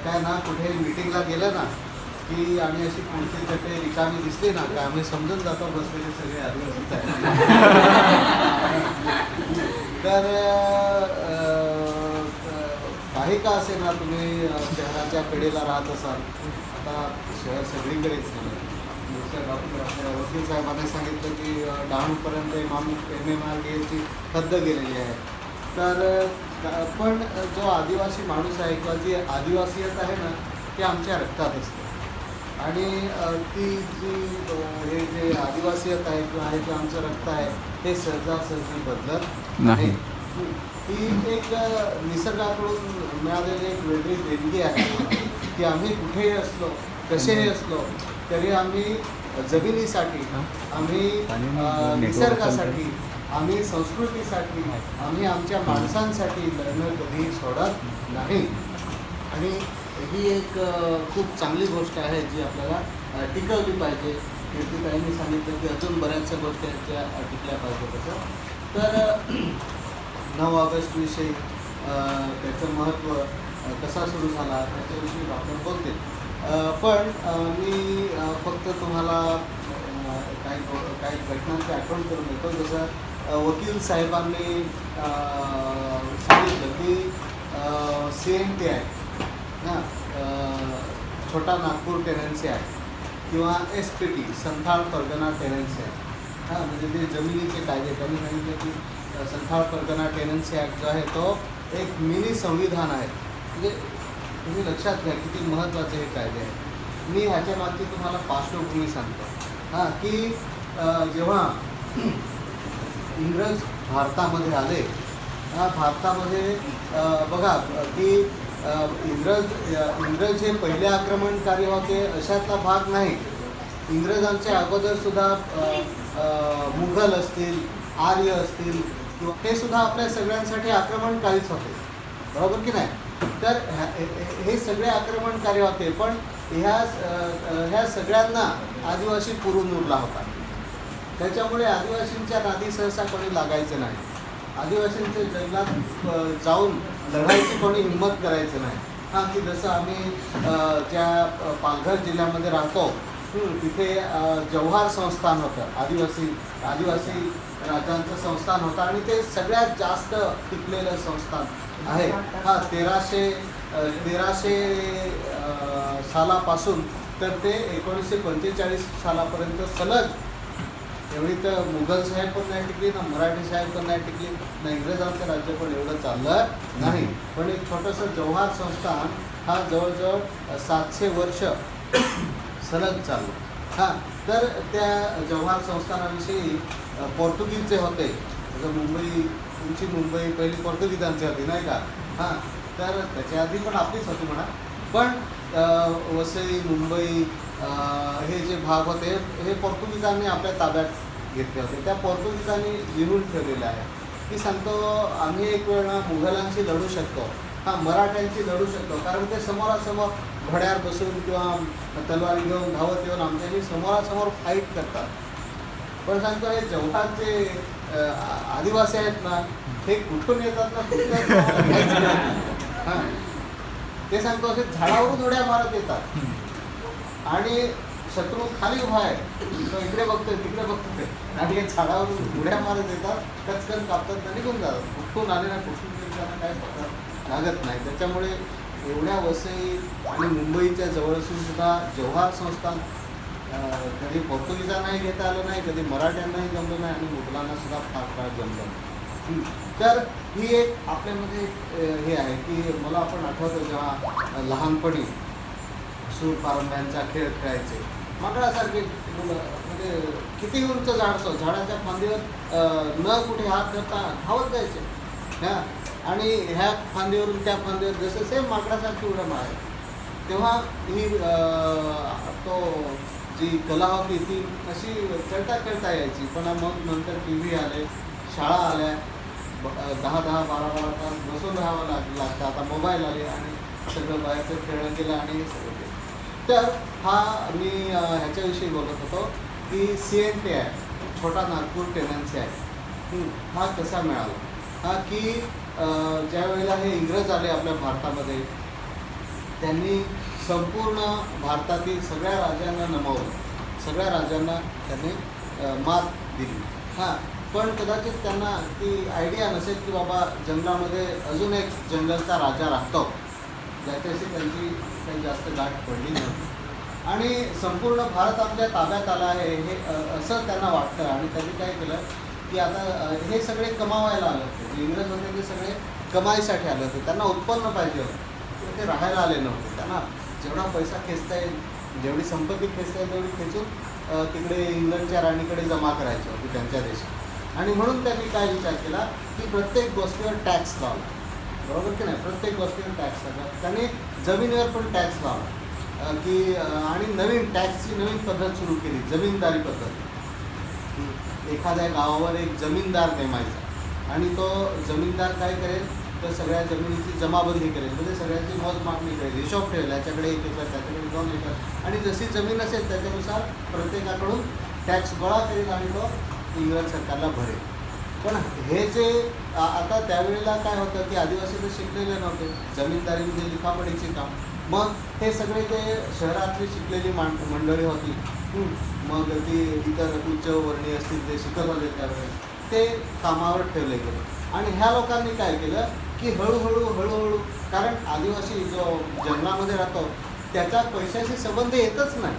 काय ना कुठे मीटिंगला गेलं ना की आणि अशी पुढची चटे रिकामी दिसली ना का आम्ही समजून जातो बसलेले सगळे आदिवासीच आहे. तर काही का असे ना तुम्ही शहराच्या कडेला राहत असाल, आता शहर सगळीकडेच आपल्या वकील साहेबांनी सांगितलं की डहाणूपर्यंत MMRDAची हद्द गेलेली आहे. तर पण जो आदिवासी माणूस आहे किंवा जी आदिवासीयत आहे ना ती आमच्या रक्तात असते आणि ती जी हे जे आदिवासीयत आहे किंवा हे जे आमचं रक्त आहे हे सहजासहजी बदलत नाही. ही एक निसर्गाकडून मिळालेली एक वेगळी देणगी आहे की आम्ही कुठेही असलो कसेही असलो तरी आम्ही जमिनीसाठी, आम्ही निसर्गासाठी, आम्ही संस्कृतीसाठी, आम्ही आमच्या माणसांसाठी लढणं कधीही सोडत नाही. आणि ही एक खूप चांगली गोष्ट आहे जी आपल्याला टिकवली पाहिजे. कीर्तिताईंनी सांगितलं की अजून बऱ्याचशा गोष्टी आहेत ज्या टिकल्या पाहिजे तसं. तर 9 ऑगस्टविषयी त्याचं महत्त्व कसा सुरू झाला त्याच्याविषयी डॉक्टर बोलतील. पण मी फक्त तुम्हाला काही घटनांची आठवण करून देतो. जसं वकील साहेबांनी सांगितलं की CNT आहे ना, छोटा नागपूर टेनन्सी आहे किंवा SPT संथाल परगणा टेनन्सी आहे. हां, म्हणजे ते जमिनीचे कायदे त्यांनी सांगितले की संथाल परगणा टेनन्सी ॲक्ट जो आहे तो एक मिनी संविधान आहे. म्हणजे तुम्ही लक्षात घ्या किती महत्त्वाचे हे कायदे आहेत. मी ह्याच्या मागची तुम्हाला पार्श्वभूमी सांगतो. हां, की जेव्हा इंग्रज भारतामध्ये आले, भारतामध्ये बघा की इंग्रज हे पहिले आक्रमणकारी होते अशातला भाग नाही. इंग्रजांच्या अगोदरसुद्धा मुघल असतील, आर्य असतील किंवा हे सुद्धा आपल्या सगळ्यांसाठी आक्रमणकारीच होते, बरोबर की नाही. तर हे सगळे आक्रमणकारी होते, पण ह्या सगळ्यांना आदिवासी पुरून उरला होता. त्याच्यामुळे आदिवासींच्या नादी सहसा कोणी लागायचं नाही. आदिवासींच्या जंगलात जाऊन लढायची कोणी हिंमत करायचं नाही. हां, की जसं आम्ही ज्या पालघर जिल्ह्यामध्ये राहतो तिथे जव्हार संस्थान होतं, आदिवासी राजांचं संस्थान होतं आणि ते सगळ्यात जास्त टिकलेलं संस्थान आहे. हां, 1300 सालापासून तर ते 1945 सालापर्यंत सलग. एवढी तर मुघल साहेब पण नाही टिकली ना, मराठी साहेब पण नाही टिकली ना, इंग्रजांचं राज्य पण एवढं चाललं नाही. पण एक छोटंसं जव्हार संस्थान हा जवळजवळ 700 वर्ष सलग चाललं. हां, तर त्या जव्हार संस्थानाविषयी पोर्तुगीज जे होते, तुमची मुंबई पहिली पोर्तुगीजांची होती नाही का. हां, तर त्याच्या आधी पण आपलीच होती म्हणा. पण वसई, मुंबई हे जे भाग होते हे पोर्तुगीजांनी आपल्या ताब्यात घेतले होते. त्या पोर्तुगीजांनी लिहून ठेवलेलं आहे की सांगतो आम्ही एक वेळ मुघलांशी लढू शकतो, हां मराठ्यांशी लढू शकतो, कारण ते समोरासमोर घोड्यावर बसून किंवा तलवारी घेऊन धावत येऊन आमच्याशी समोरासमोर फाईट करतात. पण सांगतो हे जव्हारचे आदिवासी आहेत ना हे कुठून येतात ना कुठून हां, ते सांगतो असे झाडावरून उड्या मारत येतात आणि शत्रू खाली उभा आहे तो इकडे बघतोय तिकडे बघतोय आणि हे झाडावरून उड्या मारत येतात, कचकन कापतात आणि निघून जातात. कुठून आले ना कुठून त्यांना काय पत्ता लागत नाही. त्याच्यामुळे एवढ्या वसई आणि मुंबईच्या जवळ असून सुद्धा जव्हार संस्थान कधी पोर्तुगीजांनाही घेता आलं नाही, कधी मराठ्यांनाही जमलं नाही आणि मुघलांना सुद्धा फार काळ जमलं. तर ही एक आपल्यामध्ये हे आहे की मला आपण आठवतं जेव्हा लहानपणी सूर पारंब्यांचा खेळ खेळायचे, माकडासारखे मुलं म्हणजे किती उंच झाड असो झाडाच्या फांदीवर न कुठे हात करता धावत जायचे. हां, आणि ह्या फांदीवरून त्या फांदीवर जसं सेम माकडासारखी उड्या मारायची. तेव्हा ही तो जी कला होती ती अशी खेळता यायची. पण मग नंतर TV आले, शाळा आल्या, 10-12 तास बसून राहावं लागतं. आता मोबाईल आले आणि सगळं बाहेरचं खेळणं केलं आणि सगळं केलं. तर हा मी ह्याच्याविषयी बोलत होतो की CNT आहे, छोटा नागपूर टेनन्सी आहे. हा कसा मिळाला? हा की ज्या वेळेला हे इंग्रज आले आपल्या भारतामध्ये त्यांनी संपूर्ण भारतातील सगळ्या राजांना नमवलं, सगळ्या राजांना त्यांनी मात दिली. हां, पण कदाचित त्यांना ती आयडिया नसेल की बाबा जंगलामध्ये अजून एक जंगलचा राजा राहतो, ज्याच्याशी त्यांची काही जास्त गाठ पडली नव्हती. आणि संपूर्ण भारत आपल्या ताब्यात आला आहे हे असं त्यांना वाटतं. आणि त्यांनी काय केलं की आता हे सगळे कमावायला आले होते, जे इंग्रज होते ते सगळे कमाईसाठी आले होते, त्यांना उत्पन्न पाहिजे होतं, ते राहायला आले नव्हते. त्यांना जेवढा पैसा खेचता येईल, जेवढी संपत्ती खेचता येईल तेवढी खेचून तिकडे इंग्लंडच्या राणीकडे जमा करायची होती त्यांच्या देशात. आणि म्हणून त्यांनी काय विचार केला की प्रत्येक गोष्टीवर टॅक्स लावला, बरोबर की नाही, प्रत्येक गोष्टीवर टॅक्स लावला. त्यांनी जमिनीवर पण टॅक्स लावला की आणि नवीन टॅक्सची नवीन पद्धत सुरू केली, जमीनदारी पद्धत. एखाद्या गावावर एक जमीनदार नेमायचा आणि तो जमीनदार काय करेल तर सगळ्या जमिनीची जमाबंदी करेल, म्हणजे सगळ्यांची मोजमापणी करेल, हिशोब ठेवेल, याच्याकडे 1 एकर, त्याच्याकडे 2 एकर, आणि जशी जमीन असेल त्याच्यानुसार प्रत्येकाकडून टॅक्स गोळा करेल आणि तो इंग्रज सरकारला भरेल. पण हे जे आता त्यावेळेला काय होतं की आदिवासी तर शिकलेले नव्हते, जमीनदारी म्हणजे लिखापडीचे काम. मग हे सगळे जे शहरातली शिकलेली मंडळी होती, मग ती इतर उच्च वर्णीय असतील ते शिकत होते त्यावेळेस, ते कामावर ठेवले गेले. आणि ह्या लोकांनी काय केलं की हळूहळू, कारण आदिवासी जो जंगलामध्ये राहतो त्याचा पैशाशी संबंध येतच नाही,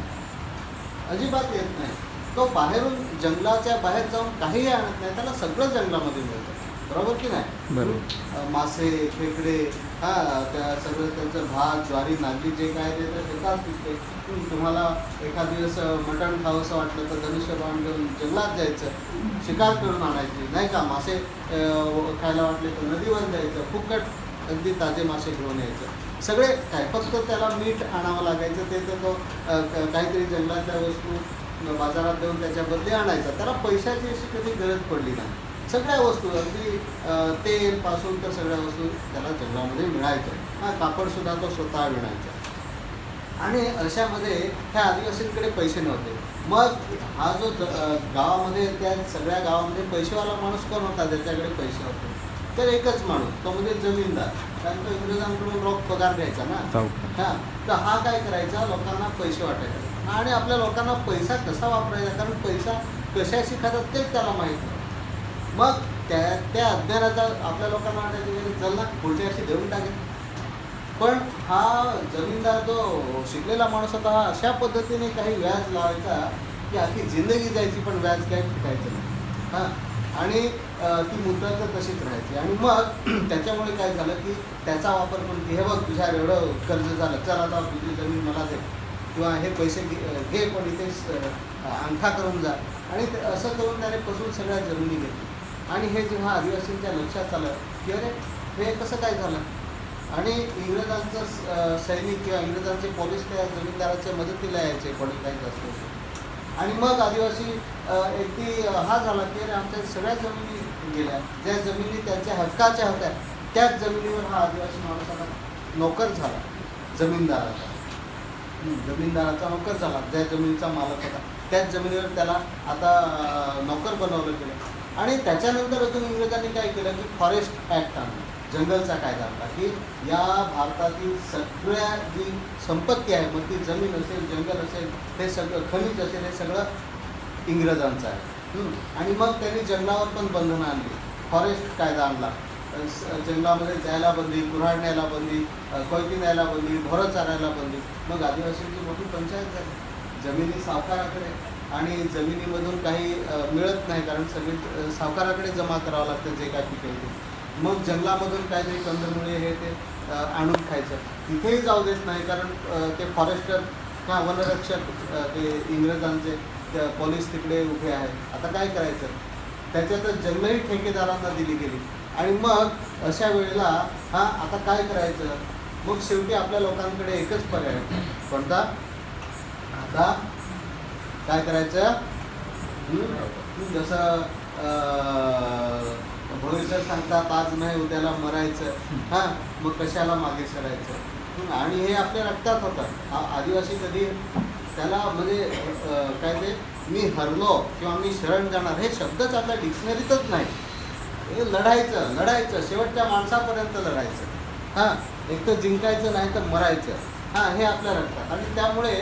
अजिबात येत नाही. तो बाहेरून जंगलाच्या बाहेर जाऊन काहीही आणत नाही, त्याला सगळं जंगलामध्ये मिळतं, बरोबर की नाही. मासे, खेकडे, हां, त्या सगळं त्यांचं भात, ज्वारी, नागली जे काय ते तर शेतात पिकते. तुम्हाला एखाद दिवस मटण खावंसं वाटलं तर धनुष्यबाण घेऊन जंगलात जायचं, शिकार करून आणायची, नाही का. मासे खायला वाटले तर नदीवर जायचं, फुकट अगदी ताजे मासे घेऊन यायचं. सगळे काय, फक्त त्याला मीठ आणावं लागायचं, ते तर तो काहीतरी जंगलातल्या वस्तू बाजारात देऊन त्याच्या बदली आणायचा. त्याला पैशाची अशी कधी गरज पडली नाही. सगळ्या वस्तू अगदी तेलपासून तर सगळ्या वस्तू त्याला जंगलामध्ये मिळायच्या. हां, कापडसुद्धा तो स्वतः विणायचा. आणि अशामध्ये ह्या आदिवासींकडे पैसे नव्हते. मग हा जो गावामध्ये, त्या सगळ्या गावामध्ये पैसेवाला माणूस कोण होता ज्याच्याकडे पैसे होते, तर एकच माणूस, तो म्हणजे जमीनदार. कारण तो इंग्रजांकडून रोख पगार घ्यायचा ना. हां, तर हा काय करायचा, लोकांना पैसे वाटायचा. आणि आपल्या लोकांना पैसा कसा वापरायचा, कारण पैसा कशाशी खातात तेच त्याला माहीत नाही. मग त्या अज्ञानाचा आपल्या लोकांना वाटायचं चल ना पुढच्या वर्षी देऊन टाकेल. पण हा जमीनदार जो शिकलेला माणूस होता, हा अशा पद्धतीने काही व्याज लावायचा की आखी जिंदगी जायची पण व्याज काही फिटायचं नाही. हां, आणि ती मुद्दा तर तशीच राहायची. आणि मग त्याच्यामुळे काय झालं की त्याचा वापर करून की हे बघ तुझ्या एवढं कर्ज झालं, चल आता तुझी जमीन मला दे, किंवा हे पैसे घे पण इथेच अंगठा करून जा. आणि असं करून त्याने पसून सगळ्या जमिनी घेतली. आणि हे जेव्हा आदिवासींच्या लक्षात आलं की अरे हे कसं काय झालं, आणि इंग्रजांचं सैनिक किंवा इंग्रजांचे पोलीस त्या जमीनदाराच्या मदतीला यायचे कोणी काही जास्त. आणि मग आदिवासी एकटी हा झाला की अरे आमच्या सगळ्या जमिनी गेल्या, ज्या जमिनी त्यांच्या हक्काच्या होत्या त्याच जमिनीवर हा आदिवासी माणूस आता नोकर झाला, जमीनदाराचा नोकर झाला. ज्या जमिनीचा मालक होता त्याच जमिनीवर त्याला आता नोकर बनवलं गेलं. आणि त्याच्यानंतर अजून इंग्रजांनी काय केलं की फॉरेस्ट ॲक्ट आणला, जंगलचा कायदा आणला की या भारतातील सगळ्या जी संपत्ती आहे, मग ती जमीन असेल, जंगल असेल, हे सगळं खनिज असेल, हे सगळं इंग्रजांचं आहे. आणि मग त्यांनी जंगलावर पण बंधनं आणली, फॉरेस्ट कायदा आणला. जंगलामध्ये जायला बंदी, कुऱ्हाडण्याला बंदी, कोयती न्यायला बंदी, ढोरं चारायला बंदी. मग आदिवासींची मोठी पंचायत झाली. जमिनी सावकाराकडे, आणि जमिनीमधून काही मिळत नाही कारण सगळी सावकाराकडे जमा करावं लागतं जे काय पिकवते. मग जंगलामधून काहीतरी कंदमुळे हे ते आणून खायचं, तिथेही जाऊ देत नाही कारण ते फॉरेस्टर किंवा वनरक्षक ते इंग्रजांचे पोलीस तिकडे उभे आहेत. आता काय करायचं, त्याच्यातच जंगलही ठेकेदारांना दिली गेली. आणि मग अशा वेळेला आता काय करायचं, मग शेवटी आपल्या लोकांकडे एकच पर्याय, कोणता, आता काय करायचं, जसं भविष्यात सांगतात आज नाही उद्याला मरायचं. हां, मग कशाला मागे सरायचं. आणि हे आपल्या रक्तात होतं. आदिवासी कधी त्याला म्हणजे काय ते मी हरलो किंवा मी शरण जाणार हे शब्दच आपल्या डिक्शनरीतच नाही. हे लढायचं शेवटच्या माणसापर्यंत लढायचं. हां, एक तर जिंकायचं नाही तर मरायचं, हां, हे आपल्या रक्तात. आणि त्यामुळे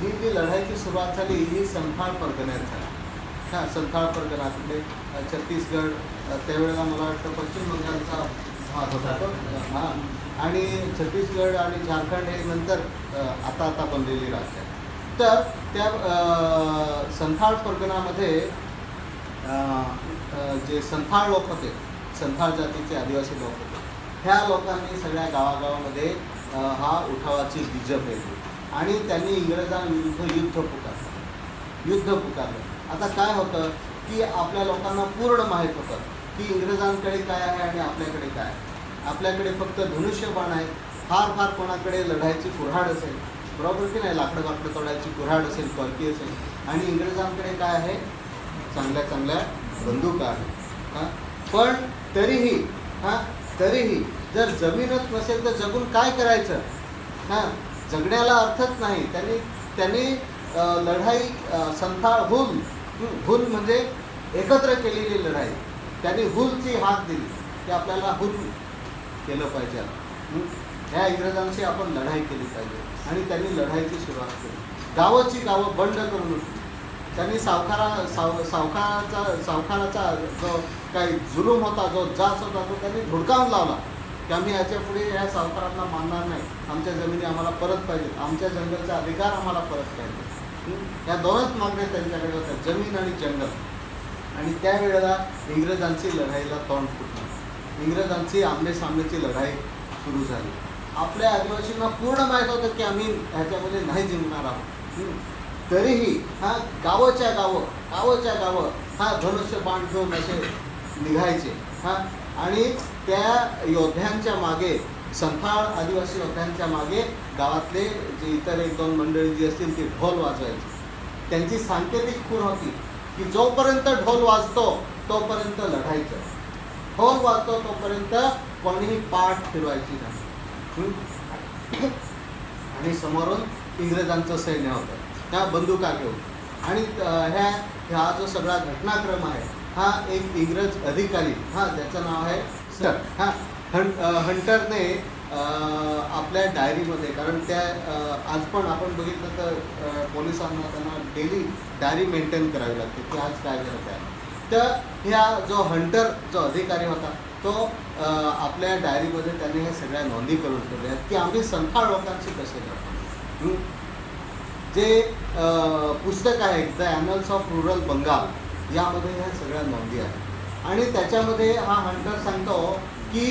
ही जी लढाईची सुरुवात झाली ही संथाळ परगण्यात झाली. हां, संथाळ परगणा तिकडे छत्तीसगड, त्यावेळेला मला वाटतं पश्चिम बंगालचा भाग होता तो. हां, आणि छत्तीसगड आणि झारखंड हे नंतर आता बनलेली राज्य आहे. तर त्या संथाळ परगणामध्ये जे संथाळ लोक होते, संथाळ जातीचे आदिवासी लोक होते, ह्या लोकांनी सगळ्या गावागावामध्ये हा उठावाची बीजं पेरली आणि त्यांनी इंग्रजांविरुद्ध युद्ध पुकारलं. आता काय होतं की आपल्या लोकांना पूर्ण माहीत होतं की इंग्रजांकडे काय आहे आणि आपल्याकडे काय आहे. आपल्याकडे फक्त धनुष्यबाण आहे, फार कोणाकडे लढायची कुऱ्हाड असेल, बरोबर की नाही, लाकडं तोडायची कुऱ्हाड असेल, कॉलकी असेल, आणि इंग्रजांकडे काय आहे, चांगल्या बंदुका आहेत. हां, पण तरीही जर जमीनच नसेल तर जगून काय करायचं. हां, जगण्याला अर्थच नाही. त्यांनी लढाई संथाळ हुल म्हणजे एकत्र केलेली लढाई. त्यांनी हुलची हाक दिली की आपल्याला हुल केलं पाहिजे, ह्या इंग्रजांशी आपण लढाई केली पाहिजे. आणि त्यांनी लढाईची सुरुवात केली. गावं बंड करून उठली. त्यांनी सावकाराचा जो काही जुलूम होता, जो जाच होता, तो त्यांनी धुडकावून लावला की आम्ही याच्या पुढे या सावकारांना मानणार नाही, आमच्या जमिनी आम्हाला परत पाहिजेत, आमच्या जंगलचा अधिकार आम्हाला परत पाहिजे. या दोनच मागण्या त्यांच्याकडे होत्या, जमीन आणि जंगल. आणि त्यावेळेला इंग्रजांची लढाईला तोंड फुटलं. इंग्रजांची आमनेसामनेची लढाई सुरू झाली. आपल्या आदिवासींना पूर्ण माहीत होतं की आम्ही ह्याच्यामध्ये नाही जिंकणार आहोत. तरीही गावच्या गावं धनुष्य बाण घेऊन असे निघायचे. आणि त्या योद्ध्यांच्या मागे, संथाळ आदिवासी योद्ध्यांच्या मागे गावातले जे इतर 1-2 मंडळी जी असतील ती ढोल वाजवायची. त्यांची सांकेतिक खूण होती की जोपर्यंत ढोल वाजतो तोपर्यंत लढायचं, ढोल वाजतो तोपर्यंत कोणीही पाठ फिरवायची नाही. आणि समोरून इंग्रजांचं सैन्य होतं, त्या बंदुका घेऊन. आणि हा जो सगळा घटनाक्रम आहे, हा एक इंग्रज अधिकारी, ज्याचं नाव आहे हंटरने आपल्या डायरीमध्ये, कारण त्या आज पण आपण बघितलं तर पोलिसांना त्यांना डेली डायरी मेंटेन करावी लागते की आज काय करत आहे. तर ह्या जो हंटर जो अधिकारी होता तो आपल्या डायरीमध्ये त्याने हे सगळ्या नोंदी करून ठेवल्या की आम्ही संथाळ लोकांशी कसे करतो. जे पुस्तक आहे द ॲन्युअल्स ऑफ रुरल बंगाल, यामध्ये ह्या सगळ्या नोंदी आहेत. आणि त्याच्यामध्ये हा हंटर सांगतो की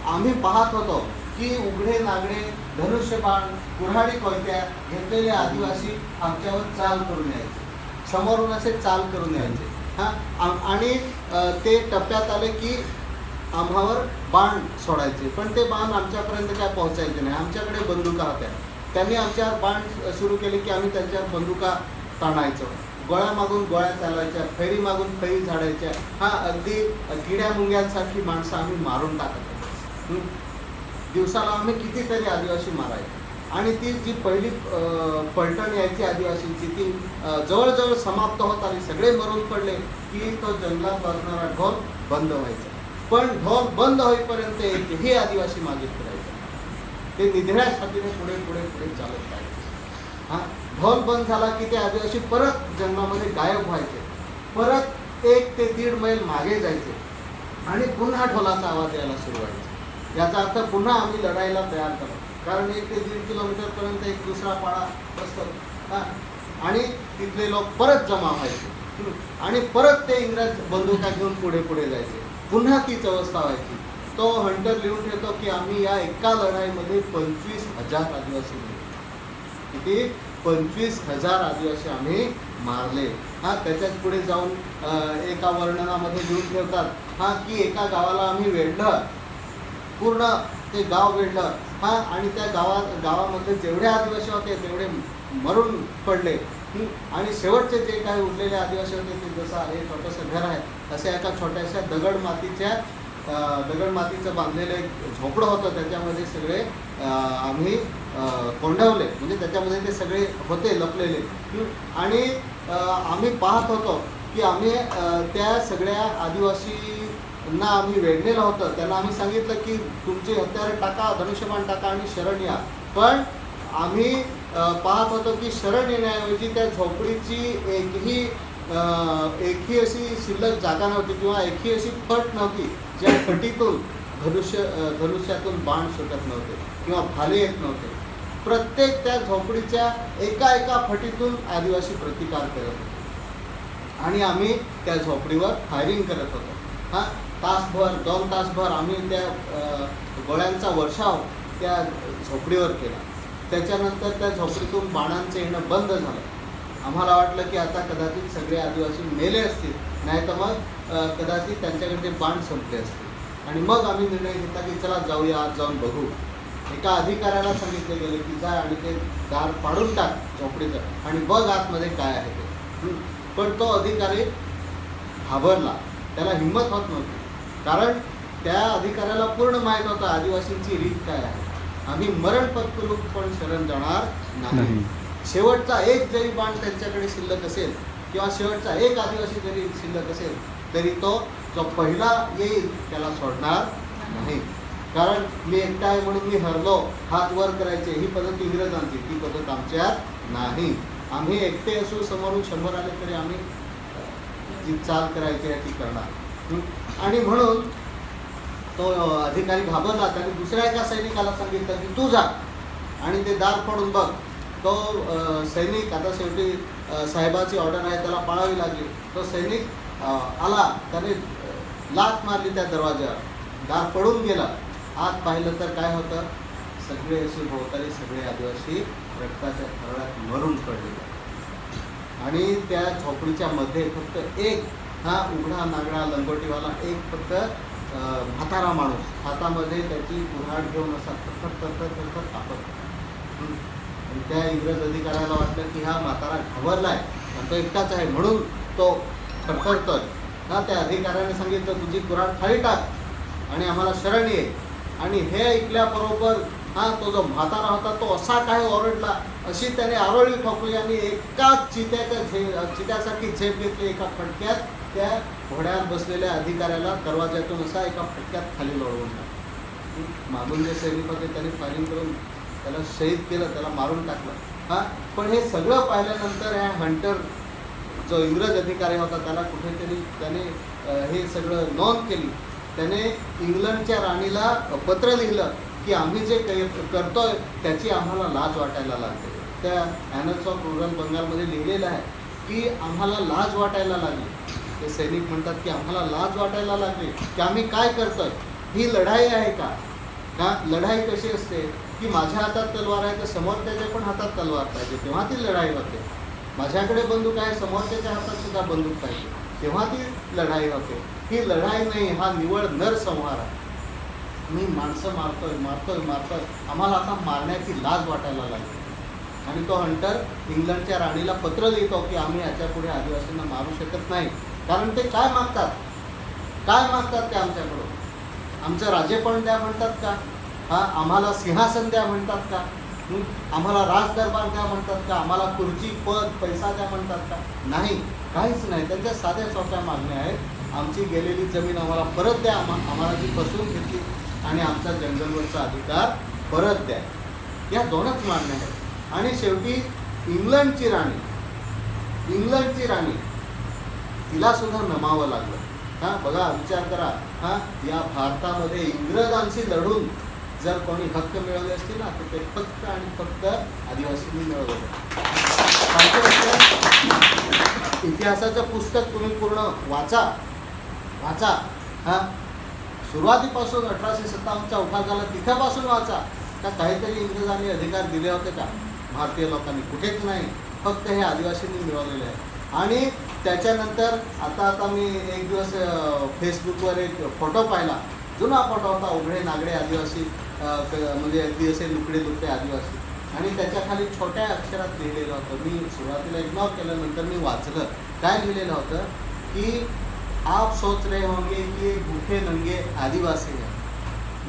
आम्ही पाहत होतो की उघडे नागडे धनुष्यबाण कुऱ्हाडी कोयत्या घेतलेले आदिवासी आमच्यावर चाल करून यायचे, समोरून असे चाल करून यायचे. आणि ते टप्प्यात आले की आम्हावर बाण सोडायचे, पण ते बाण आमच्यापर्यंत काय पोहोचायचे नाही. आमच्याकडे बंदुका होत्या, त्यांनी आमच्यावर बाण सुरू केले की आम्ही त्यांच्यावर बंदुका ताणायचो, गोळ्यामागून गोळ्या चालवायच्या, फैरी मागून फैरी झाडायच्या. अगदी किड्या मुंग्यांसारखी माणसं आम्ही मारून टाकत होतो. दिवसाला आम्ही कितीतरी आदिवासी मारायचो. आणि ती जी पहिली पलटण यायची आदिवासींची, ती जवळजवळ समाप्त होत आली, सगळे मरून पडले की तो जंगलात वाजणारा ढोल बंद व्हायचा. पण ढोल बंद होईपर्यंत हे आदिवासी मागे फिरायचे, ते निधड्या छातीने पुढे चालत राहायचे. ढोल बंद झाला की ते आदिवासी परत जंगलामध्ये गायब व्हायचे, परत 1 ते 1.5 मैल मागे जायचे आणि पुन्हा ढोलाचा आवाज यायला सुरू व्हायचा. याचा अर्थ पुन्हा आम्ही लढाईला तयार करतो, कारण 1 ते 1.5 किलोमीटरपर्यंत एक दुसरा पाडा बसतो. आणि तिथले लोक परत जमा व्हायचे आणि परत ते इंग्रज बंदुका घेऊन पुढे जायचे. पुन्हा तीच अवस्था व्हायची. तो हंटर लिहून ठेवतो की आम्ही या एका लढाईमध्ये 25,000 आदिवासी मारले. किती? 25,000 आदिवासी आम्ही मारले. त्याच्याच पुढे जाऊन एका वर्णनामध्ये लिहून ठेवतात की एका गावाला आम्ही वेढलं, पूर्ण ते गाव वेढलं. आणि त्या गावामध्ये जेवढे आदिवासी होते तेवढे मरून पडले. आणि शेवटचे जे काही उरलेले आदिवासी होते ते जसं एक छोटंसं घर आहे असे एका छोट्याशा दगडमातीचं बांधलेलं एक झोपडं होतं, त्याच्यामध्ये सगळे आम्ही कोंडवले, म्हणजे त्याच्यामध्ये ते सगळे होते लपलेले. आणि आम्ही पाहत होतो की आम्ही त्या सगळ्या आदिवासी ना आम्ही वेढलेलं होतं. त्यांना आम्ही सांगितलं की तुमची हत्यारे टाका, धनुष्यबाण टाका आणि शरण या. पण आम्ही पाहत होतो की शरण येण्याऐवजी त्या झोपडीची एकही अशी शिल्लक जागा नव्हती किंवा एकही अशी फट नव्हती ज्या फटीतून धनुष्यातून बाण सुटत नव्हते किंवा भाले येत नव्हते. प्रत्येक त्या झोपडीच्या एका फटीतून आदिवासी प्रतिकार करत होते आणि आम्ही त्या झोपडीवर फायरिंग करत होतो. हां, तासभर 2 तासभर आम्ही त्या गोळ्यांचा वर्षाव त्या झोपडीवर केला. त्याच्यानंतर त्या झोपडीतून बाणांचं येणं बंद झालं. आम्हाला वाटलं की आता कदाचित सगळे आदिवासी मेले असतील, नाही तर मग कदाचित त्यांच्याकडे बाण संपले असतील. आणि मग आम्ही निर्णय घेतला की चला जाऊया, आज जाऊन बघू. एका अधिकाऱ्याला सांगितले गेले की जा आणि ते दार पाडून टाक झोपडीचं आणि बघ आतमध्ये काय आहे ते. पण तो अधिकारी घाबरला, त्याला हिंमत होत नव्हती. कारण त्या अधिकाऱ्याला पूर्ण माहीत होतं आदिवासींची रीत काय आहे. आम्ही मरण पत्करून पण शरण जाणार नाही. शेवटचा एक जरी बाण त्यांच्याकडे शिल्लक असेल किंवा शेवटचा एक आदिवासी जरी शिल्लक असेल तरी तो जो पहिला येईल त्याला सोडणार नाही. कारण मी एकटा आहे म्हणून मी हरलो, हात वर करायचे, ही पद्धत इंग्रजांची, ती पद्धत आमच्यात नाही. आम्ही एकटे असू, समोरून 100 आले तरी आम्ही जी चाल करायची आहे ती करणार. आणि म्हणून तो अधिकारी घाबरला. त्याने दुसऱ्या एका सैनिकाला सांगितलं की तू जा आणि ते दार फोडून बघ. तो सैनिक, आता शेवटी साहेबाची ऑर्डर आहे त्याला पाळावी लागली. तो सैनिक आला, त्याने लाथ मारली त्या दरवाज्यावर, दार पडून गेला. आत पाहिलं तर काय होतं, सगळे असे भोवताली सगळे आदिवासी रक्ताच्या थरळ्यात मरून पडलेले आणि त्या झोपडीच्या मध्ये फक्त एक हा उघडा नागडा लंगोटीवाला एक फक्त म्हातारा माणूस हातामध्ये त्याची कुऱ्हाड घेऊन असा थरथर कापत. आणि त्या इंग्रज अधिकाऱ्याला वाटलं की हा म्हातारा घाबरलाय आणि तो एकटाच आहे म्हणून तो थरथरतोय. हा, त्या अधिकाऱ्याने सांगितलं तुझी कुऱ्हाड खाली टाक आणि आम्हाला शरण ये. आणि हे ऐकल्याबरोबर तो जो म्हातारा होता तो असा काय ओरडला, अशी त्याने आरोळी ठोकली आणि एकाच चित्यासाठी झेप घेतली. एका फटक्यात त्या घोड्यावर बसलेल्या अधिकाऱ्याला दरवाज्यातून असा एका फटक्यात खाली लोळवून टाकला. मागून जे सैनिक होते त्यांनी फायरिंग करून त्याला शहीद केलं, त्याला मारून टाकलं. पण हे सगळं पाहिल्यानंतर ह्या हंटर जो इंग्रज अधिकारी होता त्याला कुठेतरी त्याने हे सगळं नोंद केली. त्याने इंग्लंडच्या राणीला पत्र लिहिलं की आम्ही जे करतोय त्याची आम्हाला लाज वाटायला लागते. त्या ॲनल्स ऑफ रुरल बंगालमध्ये लिहिलेलं आहे की आम्हाला लाज वाटायला लागली. ते सैनिक म्हणतात की आम्हाला लाज वाटायला लागली की आम्ही काय करतोय, ही लढाई आहे का? लढाई कशी असते की माझ्या हातात तलवार आहे तर समोरच्याच्या पण हातात तलवार पाहिजे तेव्हा ती लढाई होते. माझ्याकडे बंदूक आहे, समोरच्याच्या हातात सुद्धा बंदूक पाहिजे तेव्हा ती लढाई होते. ही लढाई नाही, हा निव्वळ नरसंहार आहे. मी माणसं मारतोय, आम्हाला आता मारण्याची लाज वाटायला लागली. आणि तो हंटर इंग्लंडच्या राणीला पत्र लिहितो की आम्ही याच्यापुढे आदिवासींना मारू शकत नाही. कारण ते काय मागतात ते आमच्याकडून? आमचं राजेपण द्या म्हणतात का? आम्हाला सिंहासन द्या म्हणतात का? आम्हाला राजदरबार द्या म्हणतात का? आम्हाला खुर्ची, पद, पैसा द्या म्हणतात का? नाही, काहीच नाही. त्यांच्या साध्या सोप्या मागण्या आहेत. आमची गेलेली जमीन आम्हाला परत द्या, आम्हाला जी फसवून घेतली आणि आमचा जंगलवरचा अधिकार परत द्या. या 2च मागण्या आहेत. आणि शेवटी इंग्लंडची राणी तिला सुद्धा नमावं लागलं. बघा, विचार करा. या भारतामध्ये इंग्रजांशी लढून जर कोणी हक्क मिळवले असतील ना तर ते फक्त आणि फक्त आदिवासींनी मिळवलं. इतिहासाचं पुस्तक तुम्ही पूर्ण वाचा. सुरुवातीपासून 1857चा उठाव झाला तिथपासून वाचा. का काहीतरी इंग्रजांनी अधिकार दिले होते का भारतीय लोकांनी? कुठेच नाही. फक्त हे आदिवासींनी मिळवलेले आहे. आणि त्याच्यानंतर आता मी एक दिवस फेसबुकवर एक फोटो पाहिला. जुना फोटो होता, उघडे नागडे आदिवासी, म्हणजे अगदी असे लुकडे आदिवासी. आणि त्याच्या खाली छोट्या अक्षरात लिहिलेलं होतं. मी सुरुवातीला इग्नोर केलं, नंतर मी वाचलं. काय लिहिलेलं होतं की आप सोच रहे होंगे कि ये भूखे नंगे आदिवासी हैं,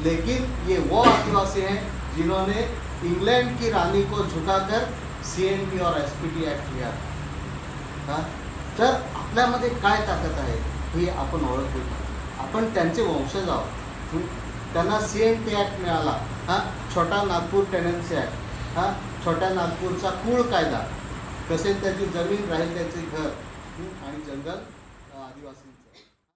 लेकिन ये वो आदिवासी हैं जिन्होंने इंग्लैंड की रानी को झुकाकर CNP और SPT ॲक्ट लिहा. तर आपल्यामध्ये काय ताकद आहे हे आपण ओळखू. आपण त्यांचे वंशज आहोत. त्यांना CNT ॲक्ट मिळाला, हां, छोटा नागपूर टेनन्सी ॲक्ट, हां, छोट्या नागपूरचा कुळ कायदा, तसेच त्याची जमीन राहील त्याचे घर आणि जंगल आदिवासींचं.